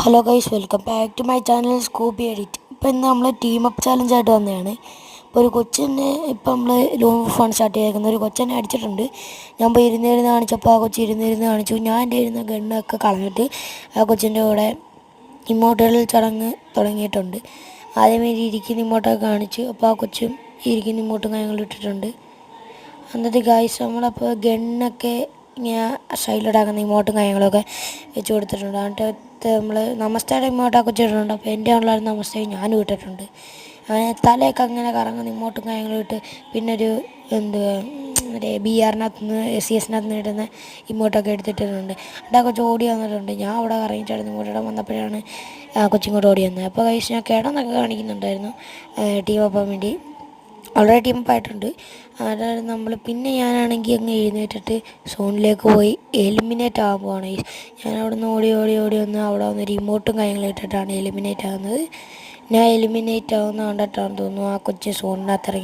Hello guys, welcome back to my channel Scooby edit. ഇപ്പോൾ ഇന്ന് നമ്മൾ ടീം അപ്പ് ചാലഞ്ച് ആയിട്ട് വന്നതാണ്. ഇപ്പോൾ ഒരു കൊച്ചിനെ ഇപ്പം നമ്മൾ ലോങ് ഫോൺ സ്റ്റാർട്ട് ചെയ്തേക്കുന്നത് ഒരു കൊച്ചിനെ അടിച്ചിട്ടുണ്ട്. ഞാൻ ഇപ്പോൾ ഇരുന്നിരുന്ന് കാണിച്ചപ്പോൾ ആ കൊച്ചി ഇരുന്നിരുന്ന് കാണിച്ചു. ഞാൻ എൻ്റെ ഇരുന്ന ഗണ്ണൊക്കെ കളഞ്ഞിട്ട് ആ കൊച്ചിൻ്റെ കൂടെ ഇമോട്ടുകളിൽ ചടങ്ങ് തുടങ്ങിയിട്ടുണ്ട്. ആദ്യമേ ഇരിക്കുന്ന ഇമോട്ടൊക്കെ കാണിച്ചു. അപ്പോൾ ആ കൊച്ചും ഇരിക്കുന്ന ഇമോട്ടും കാര്യങ്ങളും ഇട്ടിട്ടുണ്ട്. അന്നത്തെ ഗൈസ് നമ്മളപ്പോൾ ഗണ്ണൊക്കെ ഇങ്ങനെ സൈഡിലിടാക്കുന്ന ഇമോട്ടും കാര്യങ്ങളൊക്കെ വെച്ച് കൊടുത്തിട്ടുണ്ട്. എന്നിട്ട് നമ്മൾ നമസ്തേയുടെ ഇമോട്ടൊക്കെ വെച്ചിട്ടുണ്ട്. അപ്പോൾ എൻ്റെ ഉള്ള നമസ്തേ ഞാനും ഇട്ടിട്ടുണ്ട്. അങ്ങനെ തലയൊക്കെ അങ്ങനെ കറങ്ങുന്ന ഇമോട്ടും കാര്യങ്ങളും ഇട്ട് പിന്നെ ഒരു മറ്റേ BR-നകത്ത് നിന്ന് CS-നകത്ത് നിന്ന് ഇടുന്ന ഇമോട്ടൊക്കെ എടുത്തിട്ടുണ്ട്. എന്നിട്ട് ആ കൊച്ചു ഓടി വന്നിട്ടുണ്ട്. ഞാൻ അവിടെ കറങ്ങിച്ചായിരുന്നു ഇങ്ങോട്ടിടാൻ വന്നപ്പോഴാണ് ആ കൊച്ചിങ്ങോട്ട് ഓടി വന്നത്. അപ്പോൾ ഗൈസ് ഞാൻ കിടന്നൊക്കെ കാണിക്കുന്നുണ്ടായിരുന്നു ടീം ആക്കാൻ വേണ്ടി. വളരെ ടീമപ്പായിട്ടുണ്ട്. അതായത് ഞാനാണെങ്കിൽ അങ്ങ് എഴുന്നേറ്റിട്ട് സോണിലേക്ക് പോയി എലിമിനേറ്റ് ആകാൻ പോവാണ്. ഞാൻ അവിടെ നിന്ന് ഓടി വന്ന് അവിടെ വന്നൊരു ഇമോട്ടും കാര്യങ്ങളും ഇട്ടിട്ടാണ് എലിമിനേറ്റ് ആകുന്നത്. ഞാൻ എലിമിനേറ്റ് ആകുന്ന കണ്ടിട്ടാണെന്ന് തോന്നുന്നു ആ കൊച്ചു സോണിനകത്ത് ഇറങ്ങി